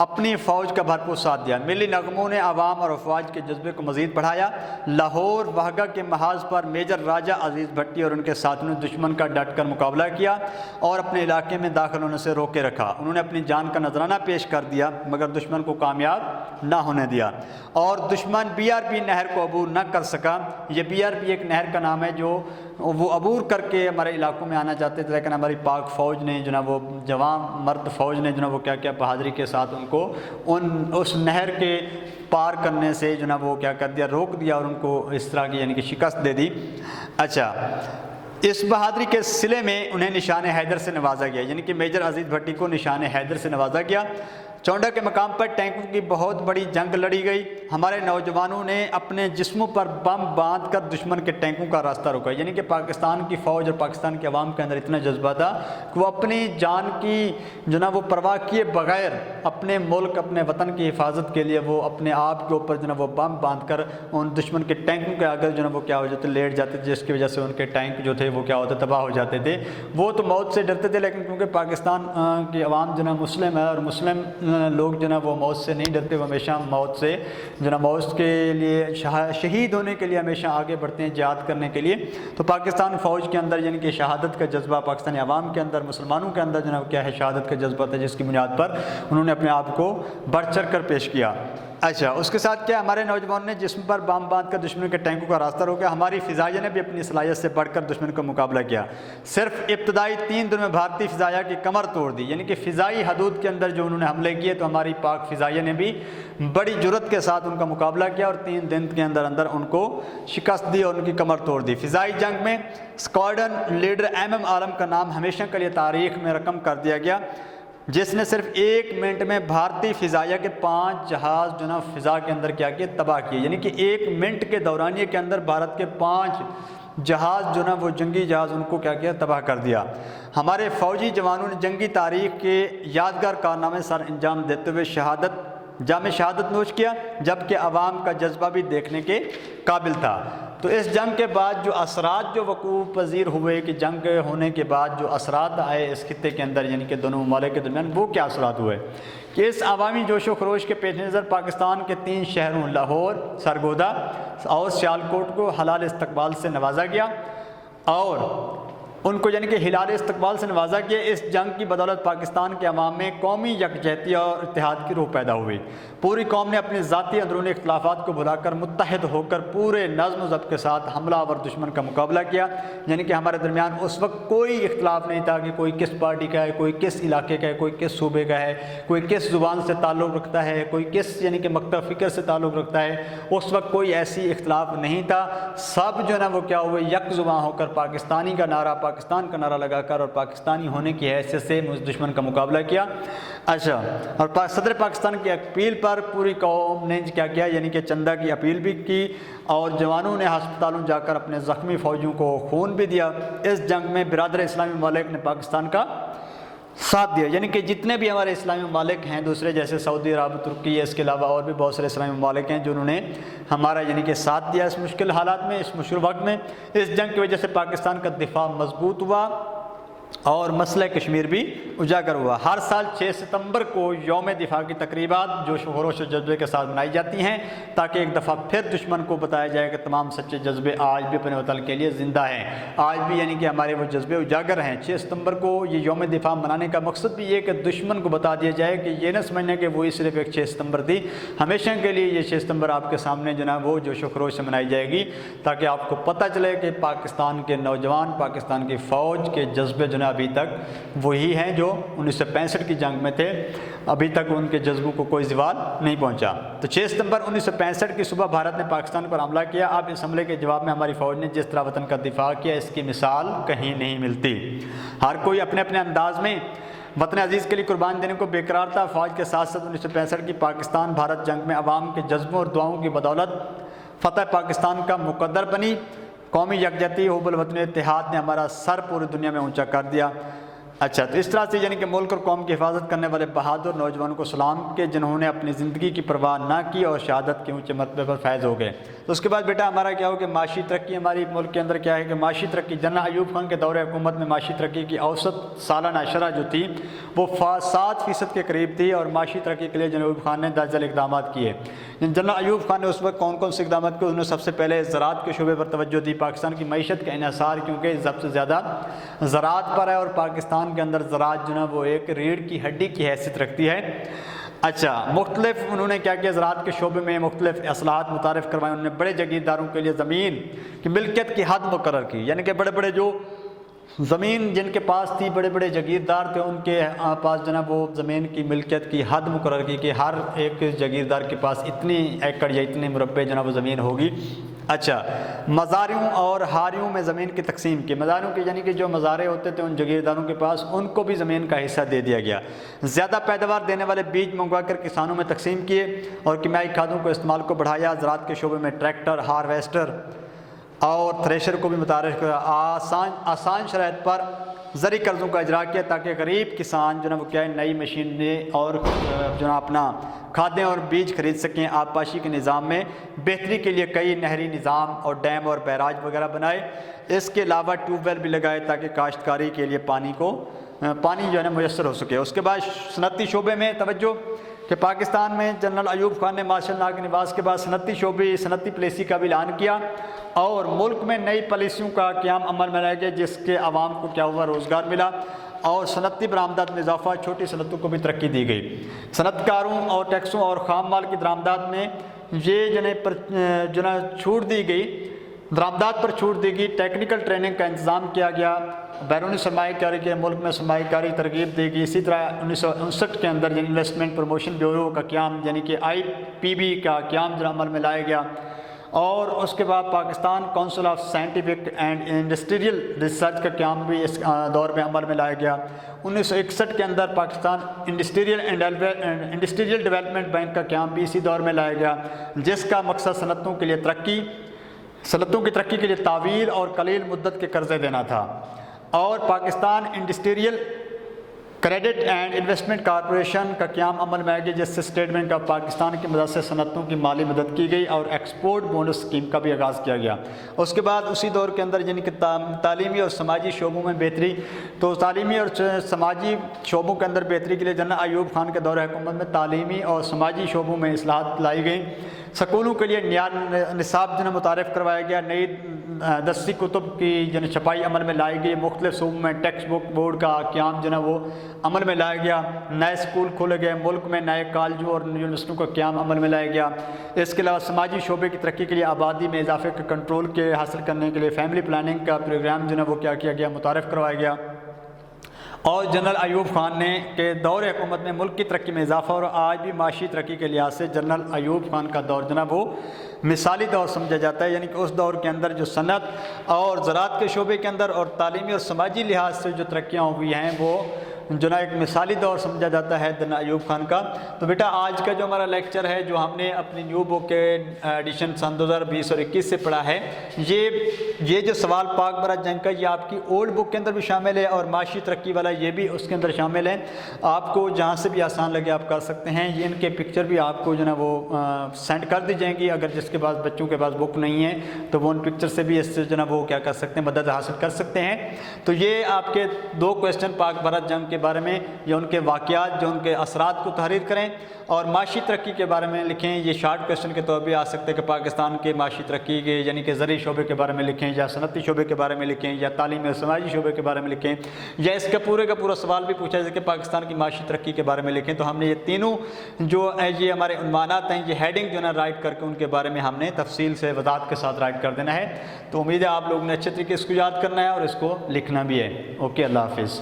اپنی فوج کا بھرپور ساتھ دیا۔ ملی نغموں نے عوام اور افواج کے جذبے کو مزید بڑھایا۔ لاہور واہگہ کے محاذ پر میجر راجہ عزیز بھٹی اور ان کے ساتھیوں نے دشمن کا ڈٹ کر مقابلہ کیا اور اپنے علاقے میں داخل ہونے سے روکے رکھا۔ انہوں نے اپنی جان کا نذرانہ پیش کر دیا مگر دشمن کو کامیاب نہ ہونے دیا، اور دشمن BRP نہر کو عبور نہ کر سکا۔ یہ BRP ایک نہر کا نام ہے جو وہ عبور کر کے ہمارے علاقوں میں آنا چاہتے تھے، لیکن ہماری پاک فوج نے جو نا وہ جوان مرد فوج نے جو نا وہ کیا کیا بہادری کے ساتھ ان کو اس نہر کے پار کرنے سے جو نا وہ کیا کر دیا، روک دیا اور ان کو اس طرح کی یعنی کہ شکست دے دی۔ اچھا، اس بہادری کے صلے میں انہیں نشان حیدر سے نوازا گیا، یعنی کہ میجر عزیز بھٹی کو نشان حیدر سے نوازا گیا۔ چونڈا کے مقام پر ٹینکوں کی بہت بڑی جنگ لڑی گئی۔ ہمارے نوجوانوں نے اپنے جسموں پر بم باندھ کر دشمن کے ٹینکوں کا راستہ روکا، یعنی کہ پاکستان کی فوج اور پاکستان کے عوام کے اندر اتنا جذبہ تھا کہ وہ اپنی جان کی جو نا وہ پرواہ کیے بغیر اپنے ملک اپنے وطن کی حفاظت کے لیے وہ اپنے آپ کے اوپر جو نا وہ بم باندھ کر ان دشمن کے ٹینکوں کے آگے جو نا وہ کیا ہو جاتے، لیٹ جاتے تھے، جس کی وجہ سے ان کے ٹینک جو تھے وہ کیا ہوتے، تباہ ہو جاتے تھے۔ وہ تو موت سے ڈرتے تھے، لیکن کیونکہ پاکستان کی عوام جو نا مسلم ہے اور مسلم لوگ جو نا وہ موت سے نہیں ڈرتے، وہ ہمیشہ موت سے جو نا موت کے لیے شہید ہونے کے لیے ہمیشہ آگے بڑھتے ہیں جہاد کرنے کے لیے۔ تو پاکستان فوج کے اندر یعنی کہ شہادت کا جذبہ، پاکستانی عوام کے اندر، مسلمانوں کے اندر جو نا کیا ہے، شہادت کا جذبہ تھا، جس کی بنیاد پر انہوں نے اپنے آپ کو بڑھ چڑھ کر پیش کیا۔ اچھا، اس کے ساتھ کیا ہمارے نوجوانوں نے جسم پر بم باندھ کر دشمن کے ٹینکوں کا راستہ روکا۔ ہماری فضائیہ نے بھی اپنی صلاحیت سے بڑھ کر دشمن کا مقابلہ کیا۔ صرف ابتدائی 3 دن میں بھارتی فضائیہ کی کمر توڑ دی، یعنی کہ فضائی حدود کے اندر جو انہوں نے حملے کیے تو ہماری پاک فضائیہ نے بھی بڑی جرأت کے ساتھ ان کا مقابلہ کیا اور 3 دن کے اندر اندر ان کو شکست دی اور ان کی کمر توڑ دی۔ فضائی جنگ میں اسکواڈرن لیڈر MM عالم کا نام ہمیشہ کے لیے تاریخ میں رقم کر دیا گیا، جس نے صرف 1 منٹ میں بھارتی فضائیہ کے 5 جہاز جو نا فضا کے اندر کیا کیا، تباہ کیے، یعنی کہ 1 منٹ کے دورانیے کے اندر بھارت کے 5 جہاز جو نا وہ جنگی جہاز ان کو کیا کیا، تباہ کر دیا۔ ہمارے فوجی جوانوں نے جنگی تاریخ کے یادگار کارنامے سر انجام دیتے ہوئے جام شہادت نوش کیا، جبکہ عوام کا جذبہ بھی دیکھنے کے قابل تھا۔ تو اس جنگ کے بعد جو اثرات جو وقوع پذیر ہوئے کہ جنگ ہونے کے بعد جو اثرات آئے اس خطے کے اندر یعنی کہ دونوں ممالک کے درمیان، وہ کیا اثرات ہوئے کہ اس عوامی جوش و خروش کے پیش نظر پاکستان کے 3 شہروں لاہور، سرگودا اور سیالکوٹ کو حلال استقبال سے نوازا گیا اور ان کو یعنی کہ ہلال استقبال سے نوازا گیا۔ اس جنگ کی بدولت پاکستان کے عوام میں قومی یکجہتی اور اتحاد کی روح پیدا ہوئی۔ پوری قوم نے اپنے ذاتی اندرونی اختلافات کو بھلا کر متحد ہو کر پورے نظم و ضبط کے ساتھ حملہ آور دشمن کا مقابلہ کیا، یعنی کہ ہمارے درمیان اس وقت کوئی اختلاف نہیں تھا کہ کوئی کس پارٹی کا ہے، کوئی کس علاقے کا ہے، کوئی کس صوبے کا ہے، کوئی کس زبان سے تعلق رکھتا ہے، کوئی کس یعنی کہ مکتب فکر سے تعلق رکھتا ہے۔ اس وقت کوئی ایسی اختلاف نہیں تھا، سب جو ہے نا وہ کیا ہوئے، یک زباں ہو کر پاکستانی کا نعرہ، پاکستان کا نعرہ لگا کر اور پاکستانی ہونے کی حیثیت سے دشمن کا مقابلہ کیا۔ اچھا، اور صدر پاکستان کی اپیل پر پوری قوم نے کیا کیا، یعنی کہ چندہ کی اپیل بھی کی اور جوانوں نے ہسپتالوں جا کر اپنے زخمی فوجیوں کو خون بھی دیا۔ اس جنگ میں برادر اسلامی ممالک نے پاکستان کا ساتھ دیا، یعنی کہ جتنے بھی ہمارے اسلامی ممالک ہیں دوسرے جیسے سعودی عرب، ترکی ہے، اس کے علاوہ اور بھی بہت سارے اسلامی ممالک ہیں جنہوں نے ہمارا یعنی کہ ساتھ دیا اس مشکل حالات میں، اس مشکل وقت میں۔ اس جنگ کی وجہ سے پاکستان کا دفاع مضبوط ہوا اور مسئلہ کشمیر بھی اجاگر ہوا۔ ہر سال 6 ستمبر کو یوم دفاع کی تقریبات جوش و خروش و جذبے کے ساتھ منائی جاتی ہیں تاکہ ایک دفعہ پھر دشمن کو بتایا جائے کہ تمام سچے جذبے آج بھی اپنے وطن کے لیے زندہ ہیں، آج بھی یعنی کہ ہمارے وہ جذبے اجاگر ہیں۔ 6 ستمبر کو یہ یوم دفاع منانے کا مقصد بھی یہ کہ دشمن کو بتا دیا جائے کہ یہ نہ سمجھنا کہ وہی صرف ایک 6 ستمبر تھی، ہمیشہ کے لیے یہ 6 ستمبر آپ کے سامنے جو نا وہ جوش و خروش سے منائی جائے گی تاکہ آپ کو پتہ چلے کہ پاکستان کے نوجوان، پاکستان کی فوج کے جذبے جو نا ابھی تک وہی ہیں جو 1965 کی جنگ میں تھے، ابھی تک ان کے جذبوں کو کوئی زوال نہیں پہنچا۔ تو 6 ستمبر 1965 کی صبح بھارت نے پاکستان پر حملہ کیا۔ اب اس حملے کے جواب میں ہماری فوج نے جس طرح وطن کا دفاع کیا اس کی مثال کہیں نہیں ملتی۔ ہر کوئی اپنے اپنے انداز میں وطن عزیز کے لیے قربان دینے کو بےقرار تھا۔ فوج کے ساتھ ساتھ 1965 کی پاکستان بھارت جنگ میں عوام کے جذبوں اور دعاؤں کی بدولت فتح پاکستان کا مقدر بنی۔ قومی یکجہتی، حب الوطنی، اتحاد نے ہمارا سر پوری دنیا میں اونچا کر دیا۔ اچھا، تو اس طرح سے یعنی کہ ملک اور قوم کی حفاظت کرنے والے بہادر نوجوانوں کو سلام کے جنہوں نے اپنی زندگی کی پرواہ نہ کی اور شہادت کے اونچے مرتبے پر فائز ہو گئے۔ تو اس کے بعد بیٹا ہمارا کیا ہو کہ معاشی ترقی ہماری ملک کے اندر کیا ہے کہ معاشی ترقی جنرل ایوب خان کے دور حکومت میں معاشی ترقی کی اوسط سالانہ شرح جو تھی وہ 7% کے قریب تھی، اور معاشی ترقی کے لیے جنرل ایوب خان نے درج ذیل اقدامات کیے۔ جنرل ایوب خان نے اس وقت کون کون سے اقدامات کیے؟ انہوں نے سب سے پہلے زراعت کے شعبے پر توجہ دی۔ پاکستان کی معیشت کا انحصار کیونکہ سب سے زیادہ زراعت پر ہے، اور پاکستان کے اندر زراعت جو نا وہ ایک ریڑھ کی ہڈی کی حیثیت رکھتی ہے۔ اچھا، مختلف انہوں نے کیا کیا؟ زراعت کے شعبے میں مختلف اصلاحات متعارف کروائے۔ انہوں نے بڑے جاگیرداروں کے لیے زمین کی ملکیت کی حد مقرر کی، یعنی کہ بڑے بڑے جو زمین جن کے پاس تھی، بڑے بڑے جاگیردار تھے، ان کے پاس جناب وہ زمین کی ملکیت کی حد مقرر کی کہ ہر ایک جاگیردار کے پاس اتنی ایکڑ یا اتنے مربع جناب وہ زمین ہوگی۔ اچھا، مزارعوں اور ہاریوں میں زمین کی تقسیم کی۔ مزارعوں کے یعنی کہ جو مزارع ہوتے تھے ان جاگیرداروں کے پاس، ان کو بھی زمین کا حصہ دے دیا گیا۔ زیادہ پیداوار دینے والے بیج منگوا کر کسانوں میں تقسیم کیے، اور کیمیائی کھادوں کو استعمال کو بڑھایا۔ زراعت کے شعبے میں ٹریکٹر، ہارویسٹر اور تھریشر کو بھی متعارف کیا۔ آسان شرائط پر زرعی قرضوں کا اجرا کیا تاکہ غریب کسان جو نا وہ کیا ہے نئی مشینیں اور جو نا اپنا کھادیں اور بیج خرید سکیں۔ آبپاشی کے نظام میں بہتری کے لیے کئی نہری نظام اور ڈیم اور بیراج وغیرہ بنائے۔ اس کے علاوہ ٹیوب ویل بھی لگائے تاکہ کاشتکاری کے لیے پانی جو ہے نا میسر ہو سکے۔ اس کے بعد صنعتی شعبے میں توجہ کہ پاکستان میں جنرل ایوب خان نے مارشل لاء کے نفاذ کے بعد صنعتی پالیسی کا بھی اعلان کیا، اور ملک میں نئی پالیسیوں کا قیام عمل میں لایا گیا جس کے عوام کو کیا ہوا؟ روزگار ملا، اور صنعتی برآمدات میں اضافہ، چھوٹی صنعتوں کو بھی ترقی دی گئی۔ صنعت کاروں اور ٹیکسوں اور خام مال کی درآمدات میں یہ چھوٹ دی گئی، درآمدات پر چھوٹ دی گئی۔ ٹیکنیکل ٹریننگ کا انتظام کیا گیا، بیرونی سرمایہ کاری کے ملک میں سرمایہ کاری ترغیب دی گئی۔ اسی طرح 1959 کے اندر انویسٹمنٹ پروموشن بیورو کا قیام یعنی کہ IPB کا قیام عمل میں لایا گیا، اور اس کے بعد Pakistan council of scientific and industrial research کا قیام بھی اس دور میں عمل میں لایا گیا۔ 1961 کے اندر پاکستان انڈسٹریل ڈیولپمنٹ بینک کا قیام بھی اسی دور میں لایا گیا، جس کا مقصد صنعتوں کی ترقی کے لیے طویل اور قلیل مدت کے قرضے دینا تھا۔ اور Pakistan industrial credit and investment corporation کا قیام عمل میں آیا گیا، جس سے اسٹیٹ بینک آف پاکستان کی مدد سے صنعتوں کی مالی مدد کی گئی، اور ایکسپورٹ بونس اسکیم کا بھی آغاز کیا گیا۔ اس کے بعد اسی دور کے اندر یعنی کہ تعلیمی اور سماجی شعبوں میں بہتری، تو تعلیمی اور سماجی شعبوں کے اندر بہتری کے لیے جنرل ایوب خان کے دور حکومت میں تعلیمی اور سماجی شعبوں میں اصلاحات لائی گئیں۔ سکولوں کے لیے نیا نصاب متعارف کروایا گیا، نئی دستی کتب کی چھپائی عمل میں لائی گئی، مختلف صوبوں میں ٹیکسٹ بک بورڈ کا قیام وہ عمل میں لایا گیا، نئے اسکول کھولے گئے، ملک میں نئے کالجوں اور یونیورسٹیوں کا قیام عمل میں لایا گیا۔ اس کے علاوہ سماجی شعبے کی ترقی کے لیے آبادی میں اضافے کے کنٹرول کے حاصل کرنے کے لیے فیملی پلاننگ کا پروگرام وہ کیا گیا؟ متعارف کروایا گیا۔ اور جنرل ایوب خان نے کے دور حکومت میں ملک کی ترقی میں اضافہ، اور آج بھی معاشی ترقی کے لحاظ سے جنرل ایوب خان کا دور وہ مثالی دور سمجھا جاتا ہے، یعنی کہ اس دور کے اندر جو صنعت اور زراعت کے شعبے کے اندر اور تعلیمی اور سماجی لحاظ سے جو ترقیاں ہوئی ہیں وہ ایک مثالی دور سمجھا جاتا ہے جنرل ایوب خان کا۔ تو بیٹا آج کا جو ہمارا لیکچر ہے جو ہم نے اپنی نیو بک کے ایڈیشن سن 2020 اور 21 سے پڑھا ہے، یہ جو سوال پاک برات جنگ کا یہ آپ کی اولڈ بک کے اندر بھی شامل ہے، اور معاشی ترقی والا یہ بھی اس کے اندر شامل ہے۔ آپ کو جہاں سے بھی آسان لگے آپ کر سکتے ہیں، یہ ان کے پکچر بھی آپ کو وہ سینڈ کر دی جائیں گی۔ اگر جس کے پاس بچوں کے پاس بک نہیں ہے تو وہ ان پکچر سے بھی اس سے وہ کیا کر سکتے ہیں، مدد حاصل کر سکتے ہیں۔ تو یہ آپ کے 2 کویسچن پاک بھارت جنگ کے بارے میں یا ان کے واقعات جو ان کے اثرات کو تحریر کریں، اور معاشی ترقی کے بارے میں لکھیں۔ یہ شارٹ کویسچن کے طور پہ آ سکتے ہیں کہ پاکستان کے معاشی ترقی کے یعنی کہ زرعی شعبے کے بارے میں لکھیں، یا صنعتی شعبے کے بارے میں لکھیں، یا تعلیمی اور سماجی شعبے کے بارے میں لکھیں، یا اس کا پورا سوال بھی پوچھا جائے کہ پاکستان کی معاشی ترقی کے بارے میں لکھیں۔ تو ہم نے یہ تینوں جو یہ ہمارے عنوانات ہیں، یہ ہیڈنگ جو رائٹ کر کے ان کے بارے میں ہم نے تفصیل سے وضاحت کے ساتھ رائٹ کر دینا ہے۔ تو امید ہے آپ لوگوں نے اچھے طریقے سے اس کو یاد کرنا ہے اور اس کو لکھنا بھی ہے۔ اوکے، اللہ حافظ۔